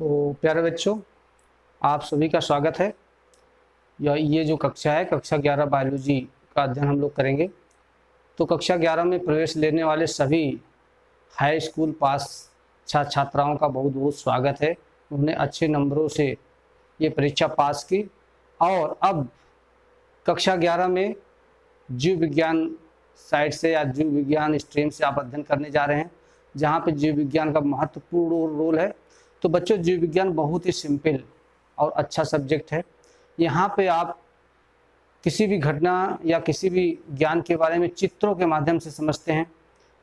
तो प्यारे बच्चों, आप सभी का स्वागत है। ये जो कक्षा है, कक्षा 11 बायोलॉजी का अध्ययन हम लोग करेंगे। तो कक्षा 11 में प्रवेश लेने वाले सभी हाई स्कूल पास छात्राओं का बहुत बहुत स्वागत है। उन्होंने अच्छे नंबरों से ये परीक्षा पास की और अब कक्षा 11 में जीव विज्ञान साइड से या जीव विज्ञान स्ट्रीम से आप अध्ययन करने जा रहे हैं, जहाँ पे जीव विज्ञान का महत्वपूर्ण रोल है। तो बच्चों, जीव विज्ञान बहुत ही सिंपल और अच्छा सब्जेक्ट है। यहाँ पे आप किसी भी घटना या किसी भी ज्ञान के बारे में चित्रों के माध्यम से समझते हैं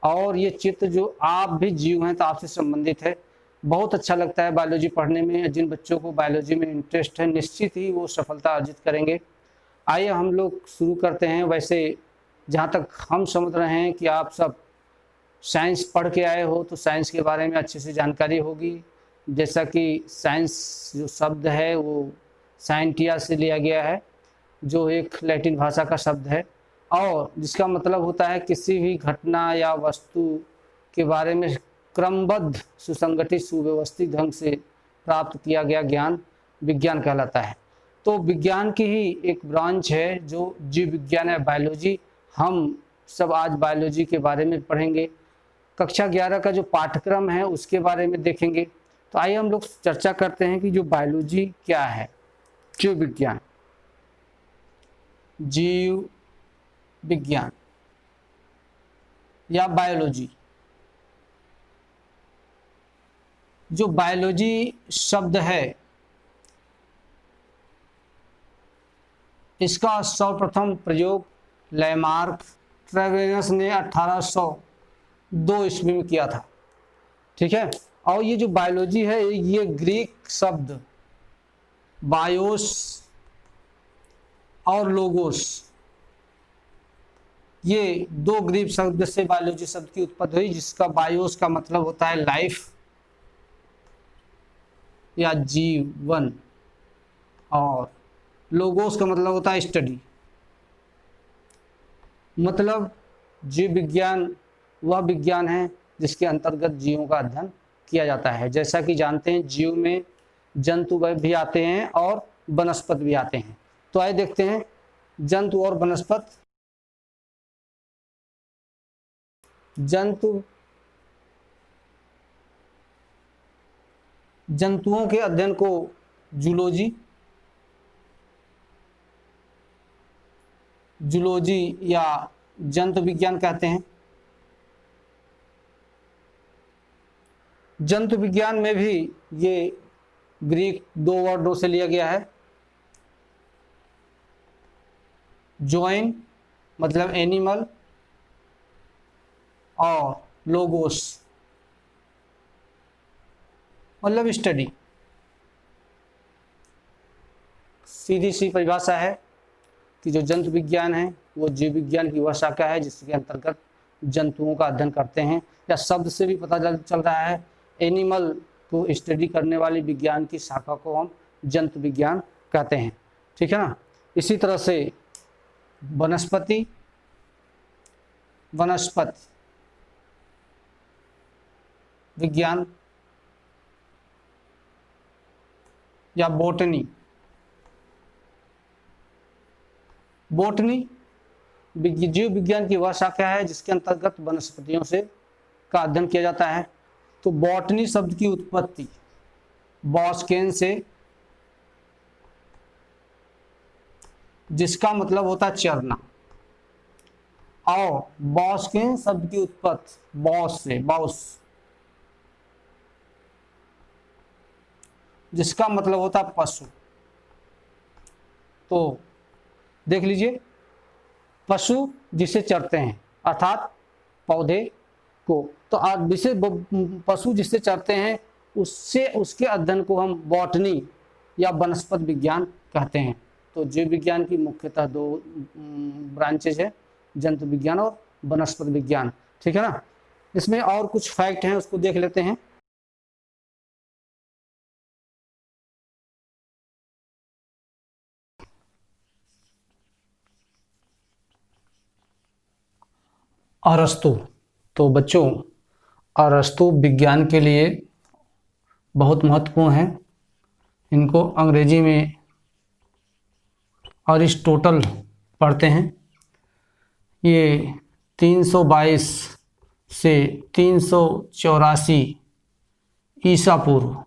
और ये चित्र जो आप भी जीव हैं तो आपसे संबंधित है। बहुत अच्छा लगता है बायोलॉजी पढ़ने में। जिन बच्चों को बायोलॉजी में इंटरेस्ट है, निश्चित ही वो सफलता अर्जित करेंगे। आइए हम लोग शुरू करते हैं। वैसे जहाँ तक हम समझ रहे हैं कि आप सब साइंस पढ़ के आए हो, तो साइंस के बारे में अच्छे से जानकारी होगी। जैसा कि साइंस जो शब्द है वो साइंटिया से लिया गया है, जो एक लैटिन भाषा का शब्द है और जिसका मतलब होता है किसी भी घटना या वस्तु के बारे में क्रमबद्ध, सुसंगठित, सुव्यवस्थित ढंग से प्राप्त किया गया ज्ञान विज्ञान कहलाता है। तो विज्ञान की ही एक ब्रांच है जो जीव विज्ञान है, बायोलॉजी। हम सब आज बायोलॉजी के बारे में पढ़ेंगे। कक्षा 11 का जो पाठ्यक्रम है उसके बारे में देखेंगे। तो आइए हम लोग चर्चा करते हैं कि जो बायोलॉजी क्या है। जीव विज्ञान, जीव विज्ञान या बायोलॉजी। जो बायोलॉजी शब्द है, इसका सर्वप्रथम प्रयोग लैमार्क ट्रेवेनस ने 1802 ईस्वी में किया था। ठीक है। और ये जो बायोलॉजी है, ये ग्रीक शब्द बायोस और लोगोस, ये दो ग्रीक शब्द से बायोलॉजी शब्द की उत्पत्ति हुई, जिसका बायोस का मतलब होता है लाइफ या जीवन और लोगोस का मतलब होता है स्टडी। मतलब जीव विज्ञान वह विज्ञान है जिसके अंतर्गत जीवों का अध्ययन किया जाता है। जैसा कि जानते हैं, जीव में जंतु भी आते हैं और वनस्पति भी आते हैं। तो आइए देखते हैं जंतु और वनस्पति। जंतुओं के अध्ययन को जूलॉजी या जंतु विज्ञान कहते हैं। जंतु विज्ञान में भी ये ग्रीक दो वर्डों से लिया गया है। जोइन मतलब एनिमल और लोगोस मतलब स्टडी। सीधी सी परिभाषा है कि जो जंतु विज्ञान है वो जीव विज्ञान की वह शाखा है जिसके अंतर्गत जंतुओं का अध्ययन करते हैं। या शब्द से भी पता चल रहा है, एनिमल को स्टडी करने वाली विज्ञान की शाखा को हम जंतु विज्ञान कहते हैं। ठीक है ना। इसी तरह से वनस्पति विज्ञान या बोटनी जीव विज्ञान की वह शाखा है जिसके अंतर्गत वनस्पतियों से का अध्ययन किया जाता है। तो बॉटनी शब्द की उत्पत्ति बॉस्केन से, जिसका मतलब होता है चरना, और बॉस्केन शब्द की उत्पत्ति बॉस, जिसका मतलब होता है पशु। तो देख लीजिए, पशु जिसे चरते हैं अर्थात पौधे को, तो पशु जिससे चरते हैं उसके अध्ययन को हम बॉटनी या वनस्पति विज्ञान कहते हैं। तो जीव विज्ञान की मुख्यतः दो ब्रांचेज है, जंतु विज्ञान और वनस्पति विज्ञान। ठीक है ना। इसमें और कुछ फैक्ट हैं, उसको देख लेते हैं। अरस्तु। तो बच्चों, अरस्तु विज्ञान के लिए बहुत महत्वपूर्ण हैं। इनको अंग्रेजी में अरिस्टोटल पढ़ते हैं। ये 322 से 384 ईसा पूर्व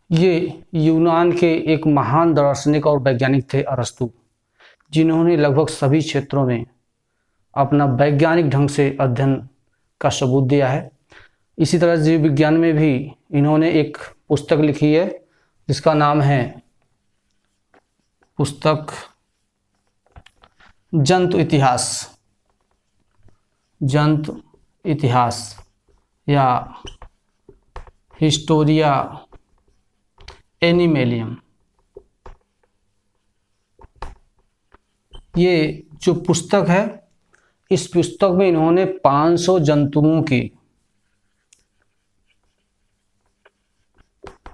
ये यूनान के एक महान दार्शनिक और वैज्ञानिक थे अरस्तु, जिन्होंने लगभग सभी क्षेत्रों में अपना वैज्ञानिक ढंग से अध्ययन का सबूत दिया है। इसी तरह जीव विज्ञान में भी इन्होंने एक पुस्तक लिखी है जिसका नाम है पुस्तक जंतु इतिहास। जंतु इतिहास या हिस्टोरिया एनिमेलियम। ये जो पुस्तक है, इस पुस्तक में इन्होंने 500 जंतुओं के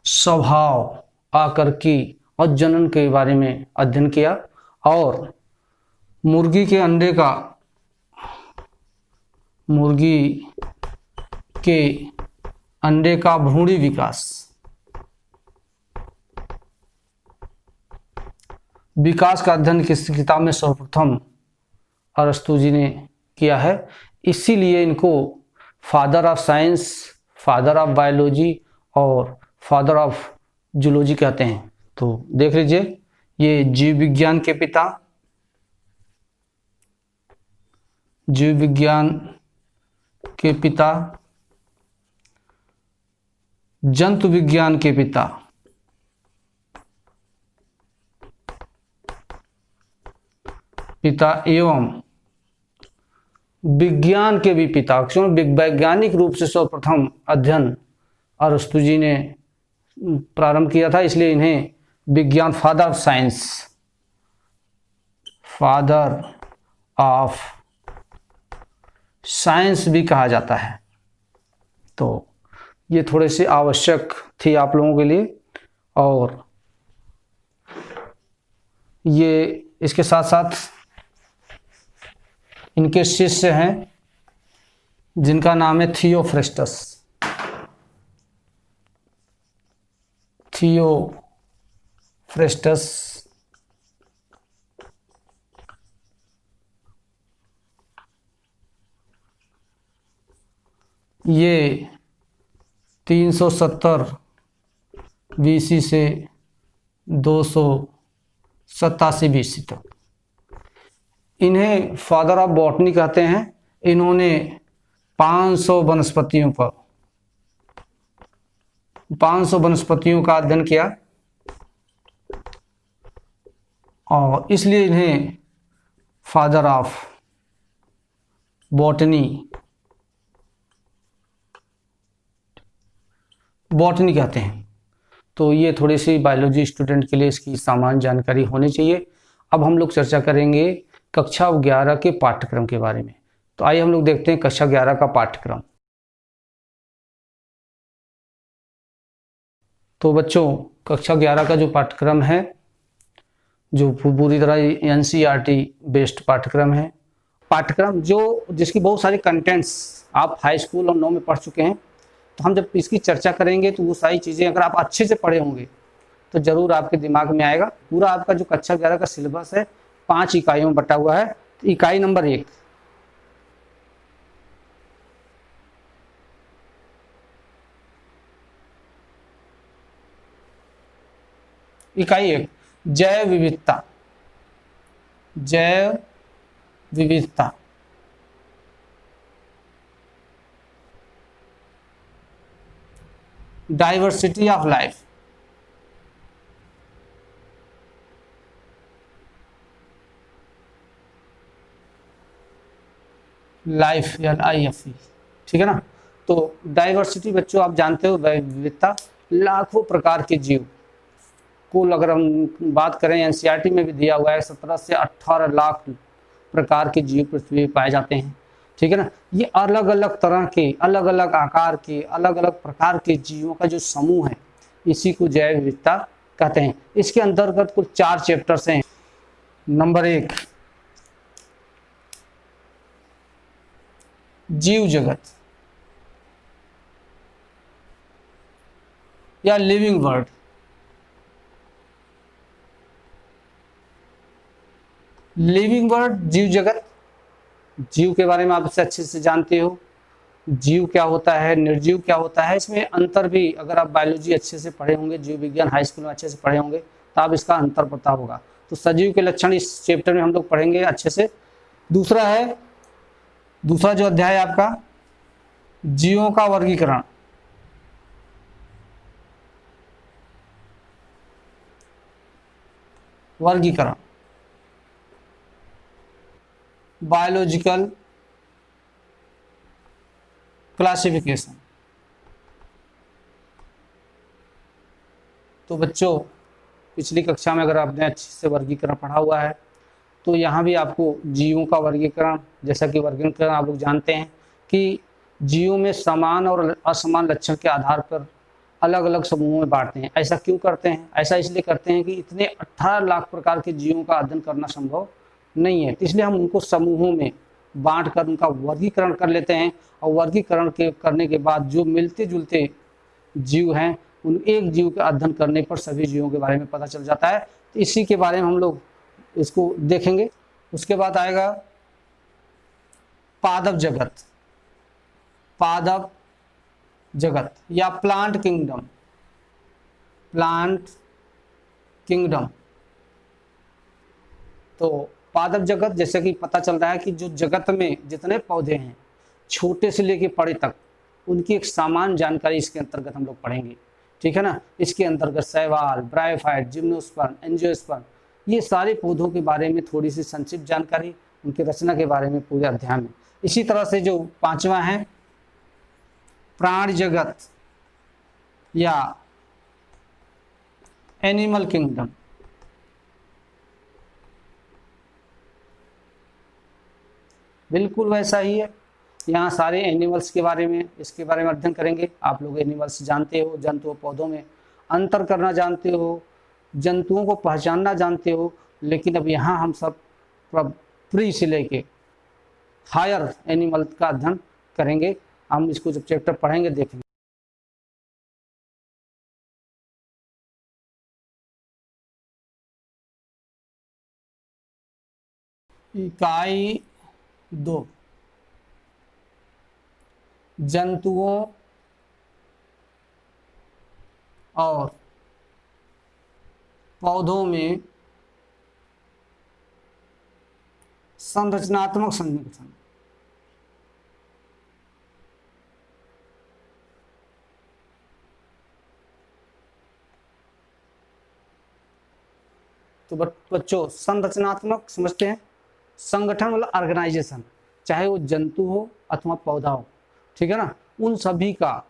स्वभाव, आकृति और जनन के बारे में अध्ययन किया और मुर्गी के अंडे का भ्रूणी विकास का अध्ययन किस किताब में सर्वप्रथम अरस्तु जी ने किया है। इसीलिए इनको father of science, father of biology और फादर ऑफ जूलॉजी कहते हैं। तो देख लीजिए, ये जीव विज्ञान के पिता, जीव विज्ञान के पिता, जंतु विज्ञान के पिता, एवं विज्ञान के भी पिता। क्यों? वैज्ञानिक रूप से सर्वप्रथम अध्ययन अरस्तु जी ने प्रारंभ किया था, इसलिए इन्हें विज्ञान, father of science, father of science भी कहा जाता है। तो ये थोड़े से आवश्यक थी आप लोगों के लिए। और ये इसके साथ साथ इनके शिष्य हैं जिनका नाम है थियोफ्रेस्टस। थियोफ्रेस्टस ये 370 BC से 287 BC तक। इन्हें फादर ऑफ बॉटनी कहते हैं। इन्होंने 500 वनस्पतियों का अध्ययन किया और इसलिए इन्हें फादर ऑफ बॉटनी कहते हैं। तो ये थोड़ी सी बायोलॉजी स्टूडेंट के लिए इसकी सामान्य जानकारी होनी चाहिए। अब हम लोग चर्चा करेंगे कक्षा 11 के पाठ्यक्रम के बारे में। तो आइए हम लोग देखते हैं कक्षा 11 का पाठ्यक्रम। तो बच्चों, कक्षा 11 का जो पाठ्यक्रम है, जो पूरी तरह NCERT बेस्ड पाठ्यक्रम है, पाठ्यक्रम जिसकी बहुत सारे कंटेंट्स आप हाई स्कूल और 9 में पढ़ चुके हैं। तो हम जब इसकी चर्चा करेंगे तो वो सारी चीज़ें अगर आप अच्छे से पढ़े होंगे तो ज़रूर आपके दिमाग में आएगा। पूरा आपका जो कक्षा 11 का सिलेबस है 5 इकाइयों में बटा हुआ है। तो इकाई नंबर 1, जैव विविधता। जैव विविधता डाइवर्सिटी ऑफ लाइफ। लाइफ या IFE, ठीक है ना। तो डाइवर्सिटी बच्चों आप जानते हो, विविधता, लाखों प्रकार के जीव। कुल अगर हम बात करें NCERT में भी दिया हुआ है 17 से 18 लाख प्रकार के जीव पृथ्वी पर पाए जाते हैं, ठीक है ना। ये अलग अलग तरह के, अलग अलग आकार के, अलग अलग प्रकार के जीवों का जो समूह है, इसी को जैव विविधता कहते हैं। इसके अंतर्गत कुल 4 चैप्टर्स हैं। नंबर 1, जीव जगत। या लिविंग वर्ड। लिविंग वर्ड जीव जगत, जीव के बारे में आप इससे अच्छे से जानते हो, जीव क्या होता है, निर्जीव क्या होता है, इसमें अंतर भी अगर आप बायोलॉजी अच्छे से पढ़े होंगे, जीव विज्ञान हाई स्कूल में अच्छे से पढ़े होंगे तो आप इसका अंतर पता होगा। तो सजीव के लक्षण इस चैप्टर में हम लोग पढ़ेंगे अच्छे से। दूसरा जो अध्याय है आपका जीवों का वर्गीकरण। वर्गीकरण, बायोलॉजिकल क्लासिफिकेशन। तो बच्चों पिछली कक्षा में अगर आपने अच्छे से वर्गीकरण पढ़ा हुआ है तो यहाँ भी आपको जीवों का वर्गीकरण, जैसा कि वर्गीकरण आप लोग जानते हैं कि जीवों में समान और असमान लक्षण के आधार पर अलग अलग समूहों में बांटते हैं। ऐसा क्यों करते हैं? ऐसा इसलिए करते हैं कि इतने 18 लाख प्रकार के जीवों का अध्ययन करना संभव नहीं है, इसलिए हम उनको समूहों में बांट कर उनका वर्गीकरण कर लेते हैं और वर्गीकरण के करने के बाद जो मिलते जुलते जीव हैं उन एक जीव का अध्ययन करने पर सभी जीवों के बारे में पता चल जाता है। तो इसी के बारे में हम लोग इसको देखेंगे। उसके बाद आएगा पादप जगत। पादप जगत या प्लांट किंगडम। Plant kingdom. तो पादप जगत, जैसे कि पता चल रहा है कि जो जगत में जितने पौधे हैं छोटे से लेके बड़े तक उनकी एक सामान्य जानकारी इसके अंतर्गत हम लोग पढ़ेंगे, ठीक है ना। इसके अंतर्गत शैवाल, ब्रायोफाइट, जिम्नोस्पर्म, एंजियोस्पर्म, ये सारे पौधों के बारे में थोड़ी सी संक्षिप्त जानकारी, उनकी रचना के बारे में पूरे अध्याय में। इसी तरह से जो पांचवा है प्राणी जगत या एनिमल किंगडम। बिल्कुल वैसा ही है, यहाँ सारे एनिमल्स के बारे में, इसके बारे में अध्ययन करेंगे। आप लोग एनिमल्स जानते हो, जंतु पौधों में अंतर करना जानते हो, जंतुओं को पहचानना जानते हो, लेकिन अब यहाँ हम सब प्री से लेके हायर एनिमल का अध्ययन करेंगे। हम इसको जब चैप्टर पढ़ेंगे देखेंगे। इकाई 2 जंतुओं और पौधों में संरचनात्मक संगठन। तो बच्चों संरचनात्मक समझते हैं, संगठन मतलब ऑर्गेनाइजेशन, चाहे वो जंतु हो अथवा पौधा हो, ठीक है ना, उन सभी का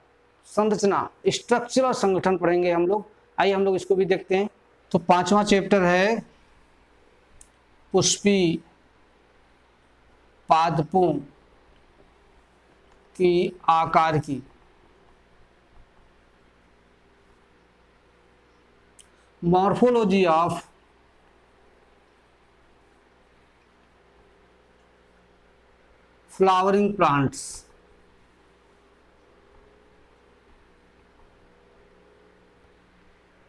संरचना, स्ट्रक्चरल संगठन पढ़ेंगे हम लोग। आइए हम लोग इसको भी देखते हैं। तो पांचवा चैप्टर है पुष्पी पादपों की आकार की। Morphology of flowering plants.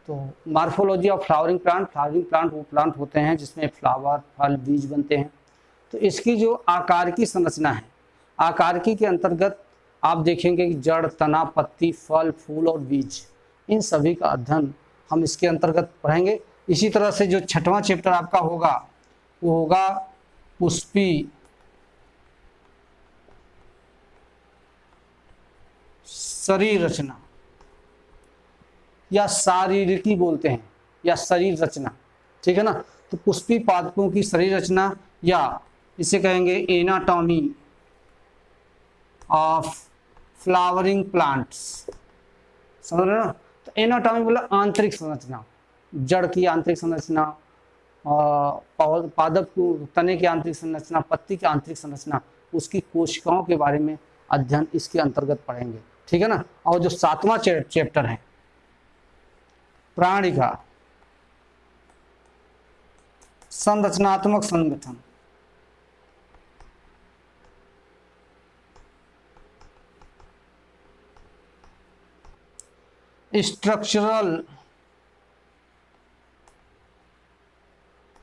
तो मॉर्फोलॉजी ऑफ फ्लावरिंग प्लांट वो प्लांट होते हैं जिसमें फ्लावर, फल, बीज बनते हैं। तो इसकी जो आकार की संरचना है, आकार की के अंतर्गत आप देखेंगे कि जड़, तना, पत्ती, फल, फूल और बीज, इन सभी का अध्ययन हम इसके अंतर्गत पढ़ेंगे। इसी तरह से जो छठवां चैप्टर आपका होगा वो होगा पुष्पी शरीर रचना या शारीरिकी बोलते हैं, या शरीर रचना, ठीक है ना। तो पुष्पी पादपों की शरीर रचना या इसे कहेंगे एनाटॉमी ऑफ फ्लावरिंग प्लांट्स, समझ रहे हो ना। तो एनाटॉमी मतलब आंतरिक संरचना, जड़ की आंतरिक संरचना, पादप तने की आंतरिक संरचना, पत्ती की आंतरिक संरचना, उसकी कोशिकाओं के बारे में अध्ययन इसके अंतर्गत पढ़ेंगे, ठीक है ना। और जो सातवां चैप्टर है प्राणी का संरचनात्मक संगठन, स्ट्रक्चरल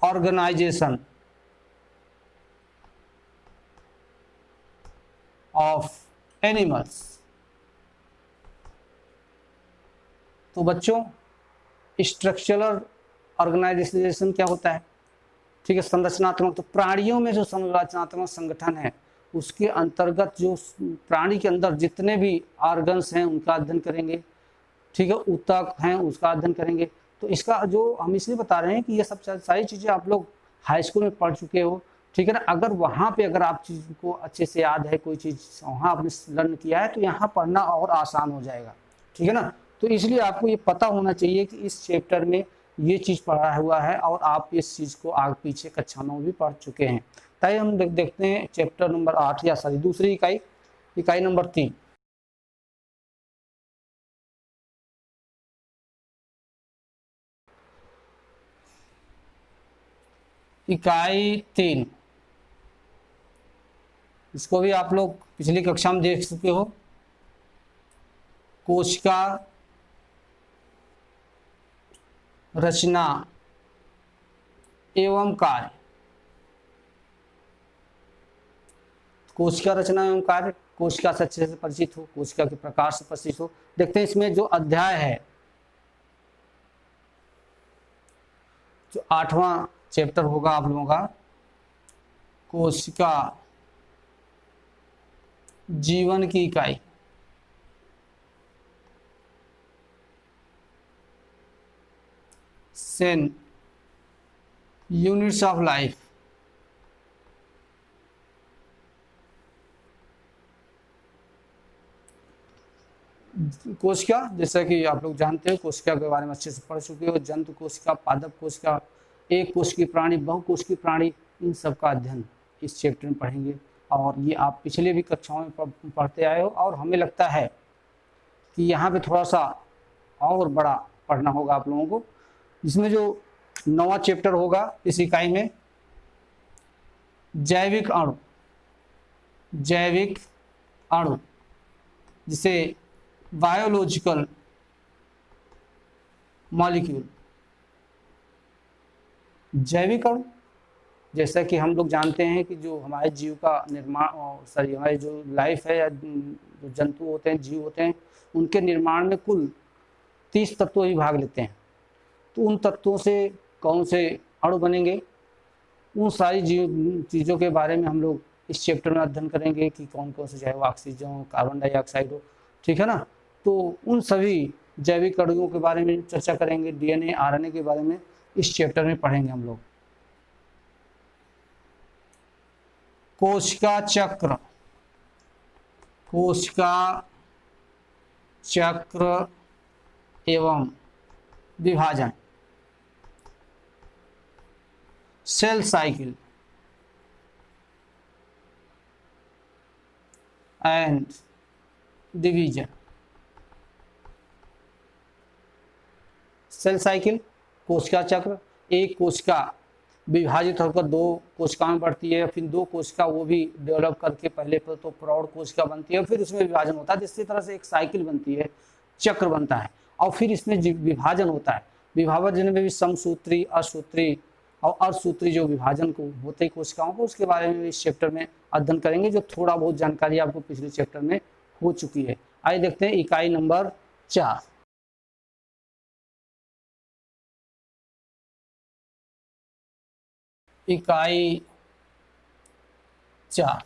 ऑर्गेनाइजेशन ऑफ एनिमल्स। तो बच्चों स्ट्रक्चरल ऑर्गेनाइजेशन क्या होता है? ठीक है, संरचनात्मक। तो प्राणियों में जो संरचनात्मक संगठन है उसके अंतर्गत जो प्राणी के अंदर जितने भी ऑर्गन्स हैं उनका अध्ययन करेंगे। ठीक है, ऊतक हैं उसका अध्ययन करेंगे। तो इसका जो हम इसलिए बता रहे हैं कि ये सब सारी चीज़ें आप लोग हाई स्कूल में पढ़ चुके हो। ठीक है ना, अगर वहाँ पे अगर आप चीज़ को अच्छे से याद है, कोई चीज़ वहाँ आपने लर्न किया है तो यहाँ पढ़ना और आसान हो जाएगा। ठीक है ना, तो इसलिए आपको ये पता होना चाहिए कि इस चैप्टर में ये चीज़ पढ़ा हुआ है और आप इस चीज़ को आगे पीछे कक्षा में भी पढ़ चुके हैं। ताकि हम देखते हैं चैप्टर नंबर 8 या सॉरी दूसरी इकाई नंबर 3। इकाई 3 इसको भी आप लोग पिछली कक्षा में देख चुके हो। कोशिका रचना एवं कार्य। कोशिका रचना एवं कार्य, कोशिका से अच्छे से परिचित हो, कोशिका के प्रकार से परिचित हो। देखते हैं इसमें जो अध्याय है, जो 8वां चैप्टर होगा आप लोगों का, कोशिका जीवन की इकाई। Sen units of life. कोशिका, जैसा कि आप लोग जानते हो, कोशिका के बारे में अच्छे से पढ़ चुके हो। जंतु कोशिका, पादप कोशिका, एक कोशिकीय प्राणी, बहुकोशिकीय प्राणी, इन सब का अध्ययन इस चैप्टर में पढ़ेंगे। और ये आप पिछले भी कक्षाओं में पढ़ते आए हो और हमें लगता है कि यहाँ पे थोड़ा सा और बड़ा पढ़ना होगा आप लोगों को। इसमें जो 9वां चैप्टर होगा इस इकाई में, जैविक अणु। जैविक अणु जिसे बायोलॉजिकल मॉलिक्यूल। जैविक अणु, जैसा कि हम लोग जानते हैं कि जो हमारे जीव का निर्माण, सॉरी हमारी जो लाइफ है या जो जंतु होते हैं, जीव होते हैं, उनके निर्माण में कुल 30 तत्व ही भाग लेते हैं। तो उन तत्वों से कौन से अणु बनेंगे, उन सारी चीज़ों के बारे में हम लोग इस चैप्टर में अध्ययन करेंगे कि कौन कौन से, चाहे वो ऑक्सीजन हो, कार्बन डाइऑक्साइड हो। ठीक है ना, तो उन सभी जैविक अणुओं के बारे में चर्चा करेंगे। डीएनए, आरएनए के बारे में इस चैप्टर में पढ़ेंगे हम लोग। कोशिका चक्र। कोशिका चक्र एवं विभाजन, cell cycle and division. Cell cycle, कोशिका चक्र, एक कोशिका विभाजित होकर 2 कोशिकाओं में बढ़ती है, फिर 2 कोशिका वो भी डेवलप करके पहले पर तो प्रौढ़ कोशिका बनती है, फिर उसमें विभाजन होता है। इसी तरह से एक साइकिल बनती है, चक्र बनता है, और फिर इसमें विभाजन होता है। विभाजन में भी समसूत्री, असूत्री और अर्धसूत्री जो विभाजन को होते हैं कोशिकाओं को, उसके बारे में इस चैप्टर में अध्ययन करेंगे, जो थोड़ा बहुत जानकारी आपको पिछले चैप्टर में हो चुकी है। आइए देखते हैं इकाई नंबर 4। इकाई 4,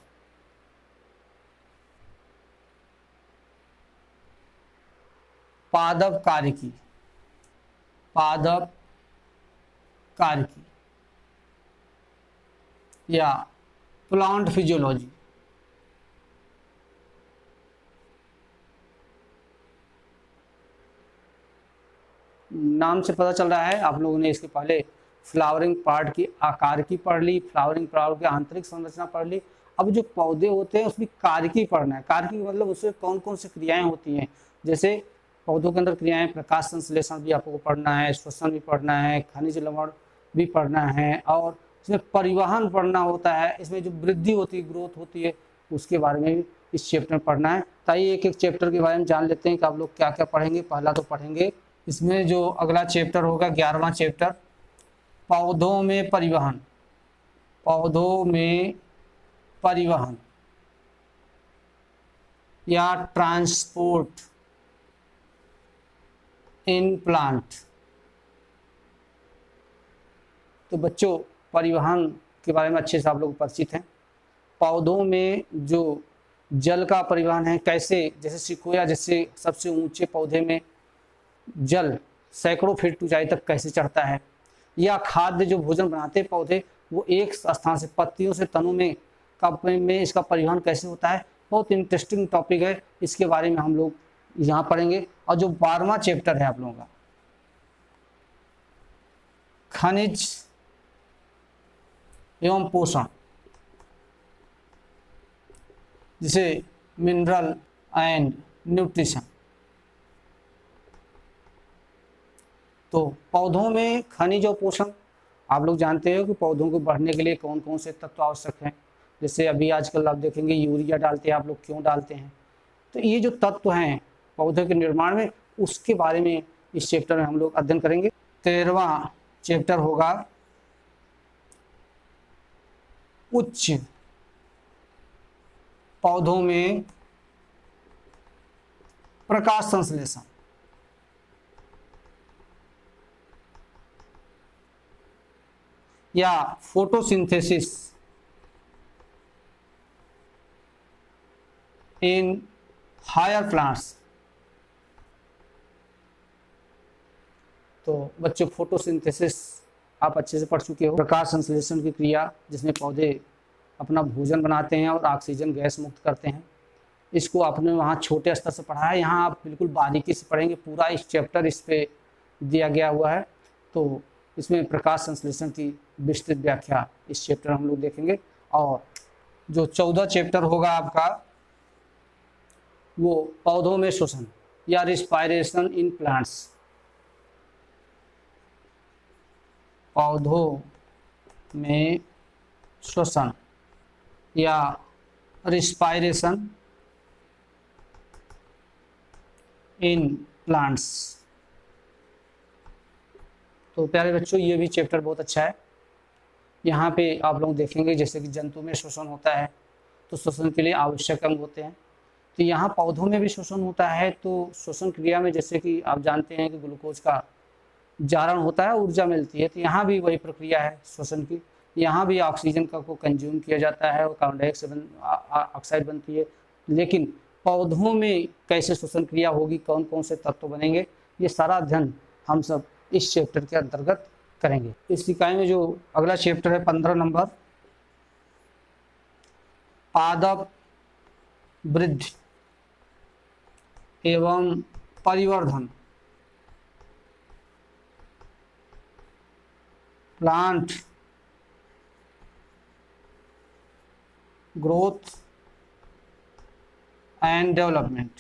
पादप कार्यकी। पादप कार्यकी या प्लांट फिजियोलॉजी। नाम से पता चल रहा है आप लोगों ने इसके पहले फ्लावरिंग पार्ट की आकार की पढ़ ली, फ्लावरिंग पार्ट की आंतरिक संरचना पढ़ ली। अब जो पौधे होते हैं उसमें कार्यकी पढ़ना है। कार्यकी मतलब उससे कौन कौन सी क्रियाएं होती हैं, जैसे पौधों के अंदर क्रियाएं, प्रकाश संश्लेषण भी आपको पढ़ना है, श्वसन भी पढ़ना है, खनिज लवण भी पढ़ना है, और इसमें परिवहन पढ़ना होता है। इसमें जो वृद्धि होती है, ग्रोथ होती है, उसके बारे में भी इस चैप्टर में पढ़ना है। ताकि एक एक चैप्टर के बारे में जान लेते हैं कि आप लोग क्या क्या पढ़ेंगे। पहला तो पढ़ेंगे इसमें जो अगला चैप्टर होगा 11वां चैप्टर, पौधों में परिवहन। पौधों में परिवहन या ट्रांसपोर्ट इन प्लांट। तो बच्चों परिवहन के बारे में अच्छे से आप लोग परिचित हैं। पौधों में जो जल का परिवहन है, कैसे, जैसे सिकोया जैसे सबसे ऊंचे पौधे में जल सैकड़ों फीट ऊंचाई तक कैसे चढ़ता है, या खाद्य जो भोजन बनाते पौधे वो एक स्थान से पत्तियों से तनों में इसका परिवहन कैसे होता है। बहुत इंटरेस्टिंग टॉपिक है, इसके बारे में हम लोग यहाँ पढ़ेंगे। और जो 12वां चैप्टर है आप लोगों का, खनिज एवं पोषण, जिसे मिनरल एंड न्यूट्रिशन। तो पौधों में खनिज और पोषण, आप लोग जानते हो कि पौधों को बढ़ने के लिए कौन कौन से तत्व आवश्यक हैं। जैसे अभी आजकल आप देखेंगे यूरिया डालते हैं, आप लोग क्यों डालते हैं। तो ये जो तत्व हैं पौधे के निर्माण में, उसके बारे में इस चैप्टर में हम लोग अध्ययन करेंगे। 13वां चैप्टर होगा उच्च पौधों में प्रकाश संश्लेषण या फोटोसिंथेसिस इन हायर प्लांट्स। तो बच्चों फोटोसिंथेसिस आप अच्छे से पढ़ चुके हो, प्रकाश संश्लेषण की क्रिया जिसमें पौधे अपना भोजन बनाते हैं और ऑक्सीजन गैस मुक्त करते हैं। इसको आपने वहाँ छोटे स्तर से पढ़ा है, यहाँ आप बिल्कुल बारीकी से पढ़ेंगे। पूरा इस चैप्टर इस पे दिया गया हुआ है। तो इसमें प्रकाश संश्लेषण की विस्तृत व्याख्या इस चैप्टर हम लोग देखेंगे। और जो 14 चैप्टर होगा आपका, वो पौधों में श्वसन या रिस्पायरेशन इन प्लांट्स। पौधों में श्वसन या रिस्पायरेशन इन प्लांट्स। तो प्यारे बच्चों ये भी चैप्टर बहुत अच्छा है। यहाँ पे आप लोग देखेंगे जैसे कि जंतु में श्वसन होता है, तो श्वसन के लिए आवश्यक अंग होते हैं। तो यहाँ पौधों में भी श्वसन होता है। तो श्वसन क्रिया में जैसे कि आप जानते हैं कि ग्लूकोज का जारण होता है, ऊर्जा मिलती है। तो यहाँ भी वही प्रक्रिया है श्वसन की। यहाँ भी ऑक्सीजन का को कंज्यूम किया जाता है और कार्बन डाइऑक्साइड बनती है। लेकिन पौधों में कैसे श्वसन क्रिया होगी, कौन कौन से तत्व बनेंगे, ये सारा अध्ययन हम सब इस चैप्टर के अंतर्गत करेंगे। इस इकाई में जो अगला चैप्टर है 15 नंबर, पादप वृद्धि एवं परिवर्धन, प्लांट ग्रोथ एंड डेवलपमेंट।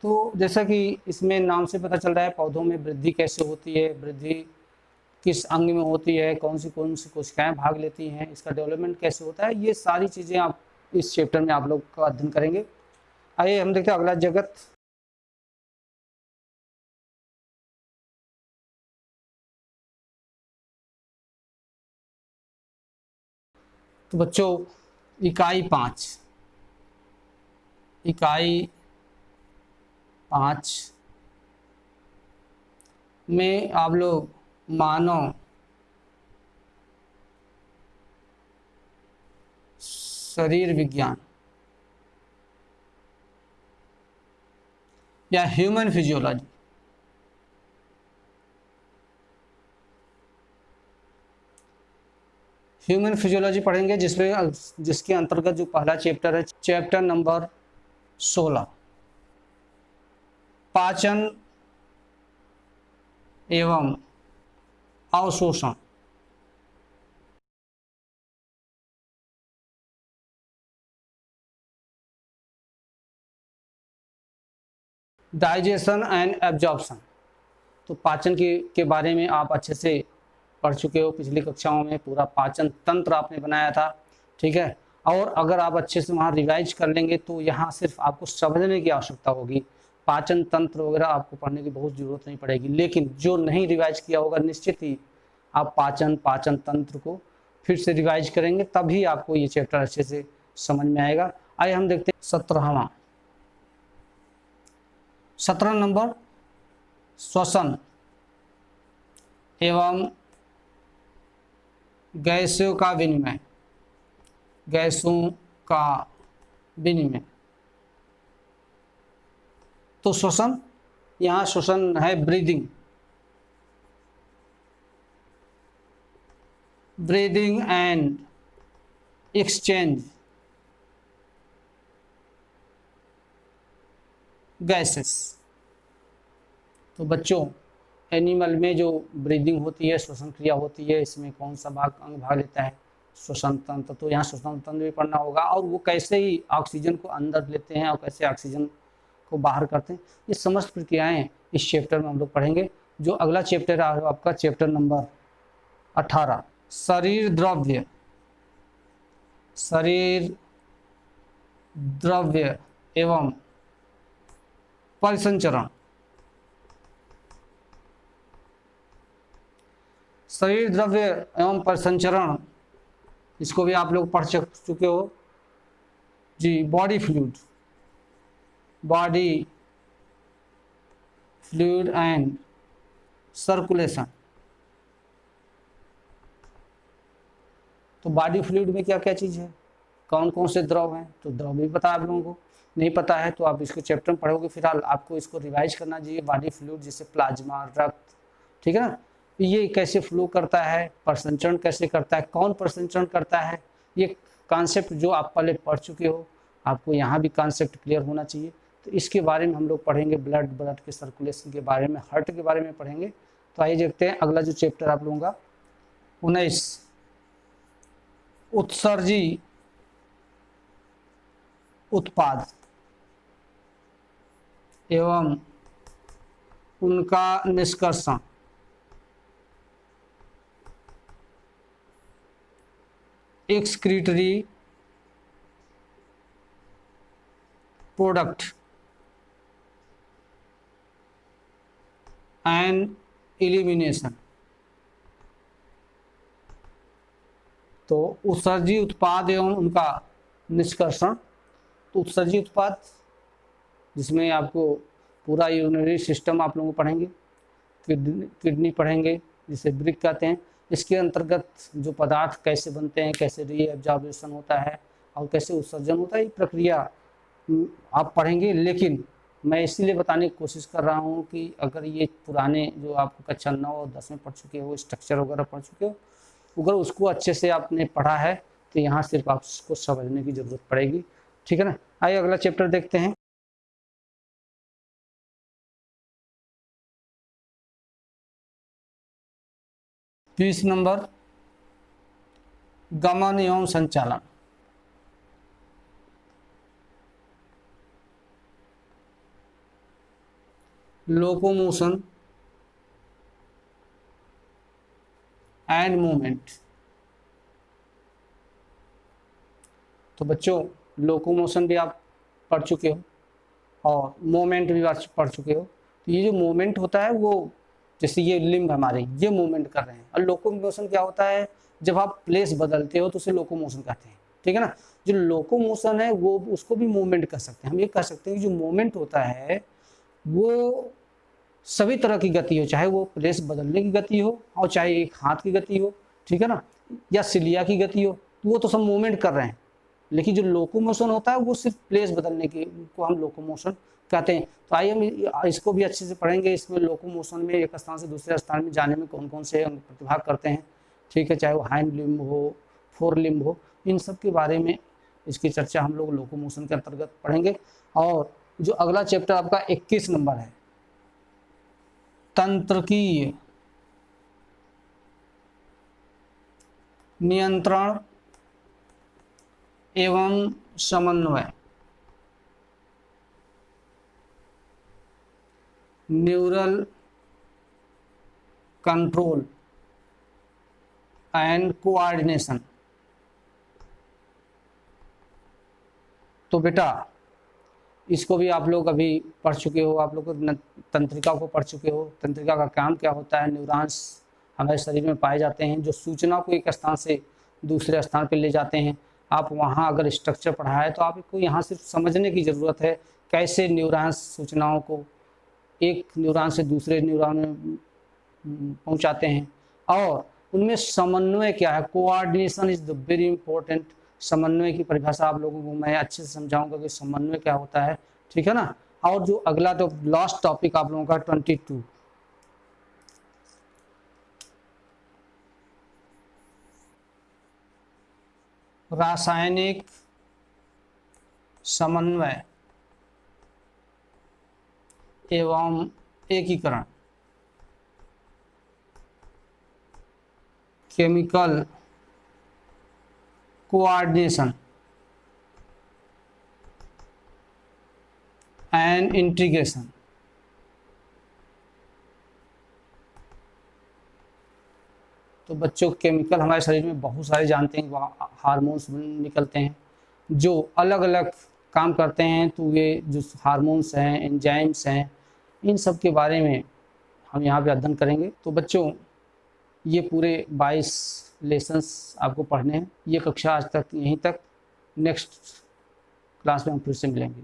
तो जैसा कि इसमें नाम से पता चल रहा है, पौधों में वृद्धि कैसे होती है, वृद्धि किस अंग में होती है, कौन सी कोशिकाएं भाग लेती हैं, इसका डेवलपमेंट कैसे होता है, ये सारी चीज़ें आप इस चैप्टर में आप लोग का अध्ययन करेंगे। आइए हम देखते हैं अगला जगत। तो बच्चों इकाई 5 में आप लोग मानव शरीर विज्ञान या ह्यूमन फिजियोलॉजी, ह्यूमन फिजियोलॉजी पढ़ेंगे, जिसके अंतर्गत जो पहला चैप्टर है, चैप्टर नंबर 16, पाचन एवं अवशोषण। Digestion and absorption. तो पाचन के बारे में आप अच्छे से पढ़ चुके हो, पिछली कक्षाओं में पूरा पाचन तंत्र आपने बनाया था। ठीक है। और अगर आप अच्छे से वहाँ रिवाइज कर लेंगे तो यहाँ सिर्फ आपको समझने की आवश्यकता होगी, पाचन तंत्र वगैरह आपको पढ़ने की बहुत ज़रूरत नहीं पड़ेगी। लेकिन जो नहीं रिवाइज किया होगा निश्चित ही आप पाचन तंत्र को फिर से रिवाइज करेंगे, तभी आपको ये चैप्टर अच्छे से समझ में आएगा। आइए हम देखते हैं 17 नंबर, श्वसन एवं गैसों का विनिमय, गैसों का विनिमय। तो श्वसन, यहाँ श्वसन है breathing, breathing and exchange gases. तो बच्चों, एनिमल में जो ब्रीदिंग होती है, श्वसन क्रिया होती है, इसमें कौन सा अंग भाग लेता है? श्वसन तंत्र। तो यहाँ श्वसन तंत्र भी पढ़ना होगा, और वो कैसे ही ऑक्सीजन को अंदर लेते हैं और कैसे ऑक्सीजन को बाहर करते हैं, ये समस्त प्रक्रियाएं इस चैप्टर में हम लोग पढ़ेंगे। जो अगला चैप्टर है आपका चैप्टर नंबर 18, शरीर द्रव्य, शरीर द्रव्य एवं परिसंचरण। शरीर द्रव्य एवं परिसंचरण, इसको भी आप लोग पढ़ चुके हो जी। Body fluid, body fluid and circulation. तो बॉडी फ्लूइड में क्या क्या चीज़ है, कौन कौन से द्रव हैं? तो द्रव भी पता है आप लोगों को, नहीं पता है तो आप इसको चैप्टर में पढ़ोगे। फिलहाल आपको इसको रिवाइज करना चाहिए। बॉडी फ्लूइड जैसे प्लाज्मा, रक्त, ठीक है ना, ये कैसे फ्लो करता है, प्रसंचरण कैसे करता है, कौन प्रसंचरण करता है, ये कॉन्सेप्ट जो आप पहले पढ़ चुके हो, आपको यहाँ भी कॉन्सेप्ट क्लियर होना चाहिए। तो इसके बारे में हम लोग पढ़ेंगे, ब्लड के सर्कुलेशन के बारे में, हार्ट के बारे में पढ़ेंगे। तो आइए देखते हैं अगला जो चैप्टर आप लोगों का 19, उत्सर्जी उत्पाद एवं उनका निष्कर्षण। Excretory product and elimination. तो उत्सर्जी उत्पाद एवं उनका निष्कर्षण। तो उत्सर्जी उत्पाद जिसमें आपको पूरा यूरिनरी सिस्टम आप लोगों को पढ़ेंगे, किडनी पढ़ेंगे जिसे ब्रिक कहते हैं। इसके अंतर्गत जो पदार्थ कैसे बनते हैं, कैसे रीएब्जॉर्प्शन होता है और कैसे उत्सर्जन होता है, ये प्रक्रिया आप पढ़ेंगे। लेकिन मैं इसीलिए बताने की कोशिश कर रहा हूँ कि अगर ये पुराने जो आपको कक्षा 9 और 10 में पढ़ चुके हो, स्ट्रक्चर वगैरह पढ़ चुके हो, अगर उसको अच्छे से आपने पढ़ा है तो यहाँ सिर्फ आप उसको समझने की ज़रूरत पड़ेगी, ठीक है ना। आइए अगला चैप्टर देखते हैं। तीस नंबर, गमन एवं संचालन। Locomotion and movement. तो बच्चों, लोकोमोशन भी आप पढ़ चुके हो और मूवमेंट भी पढ़ चुके हो। तो ये जो मूवमेंट होता है वो, जैसे ये लिम्ब हमारे ये मूवमेंट कर रहे हैं, और लोकोमोशन क्या होता है, जब आप प्लेस बदलते हो तो उसे लोकोमोशन कहते हैं, ठीक है ना। जो लोकोमोशन है वो उसको भी मूवमेंट कह सकते हैं। हम ये कह सकते हैं कि जो मूवमेंट होता है वो सभी तरह की गति हो, चाहे वो प्लेस बदलने की गति हो और चाहे एक हाथ की गति हो, ठीक है ना, या सिलिया की गति हो, तो वो तो सब मूवमेंट कर रहे हैं। लेकिन जो लोकोमोशन होता है वो सिर्फ प्लेस बदलने की को हम लोकोमोशन कहते हैं। तो आइए हम इसको भी अच्छे से पढ़ेंगे। इसमें लोकोमोशन में एक स्थान से दूसरे स्थान में जाने में कौन कौन से अंग प्रतिभाग करते हैं, ठीक है, चाहे वो हाइंड लिम्ब हो, फोर लिम्ब हो, इन सब के बारे में इसकी चर्चा हम लोग लोकोमोशन के अंतर्गत पढ़ेंगे। और जो अगला चैप्टर आपका 21 नंबर है, तंत्रिकीय नियंत्रण एवं समन्वय। Neural control and coordination. तो बेटा इसको भी आप लोग अभी पढ़ चुके हो, आप लोग तंत्रिका को पढ़ चुके हो। तंत्रिका का काम क्या होता है, न्यूरॉन्स हमारे शरीर में पाए जाते हैं जो सूचना को एक स्थान से दूसरे स्थान पर ले जाते हैं। आप वहाँ अगर स्ट्रक्चर पढ़ा है तो आपको यहाँ सिर्फ समझने की ज़रूरत है कैसे न्यूरॉन्स सूचनाओं को एक न्यूरॉन से दूसरे न्यूरॉन में पहुँचाते हैं और उनमें समन्वय क्या है। Coordination is the very important. समन्वय की परिभाषा आप लोगों को मैं अच्छे से समझाऊंगा कि समन्वय क्या होता है, ठीक है ना। और जो अगला तो लास्ट टॉपिक आप लोगों का 22 रासायनिक समन्वय एवं एकीकरण, केमिकल कोऑर्डिनेशन एंड इंटीग्रेशन। तो बच्चों केमिकल हमारे शरीर में बहुत सारे जानते हैं, हार्मोन्स निकलते हैं जो अलग अलग काम करते हैं। तो ये जो हार्मोन्स हैं, एंजाइम्स हैं, इन सब के बारे में हम यहाँ पे अध्ययन करेंगे। तो बच्चों ये पूरे 22 लेसन्स आपको पढ़ने हैं। ये कक्षा आज तक यहीं तक। नेक्स्ट क्लास में हम फिर से मिलेंगे।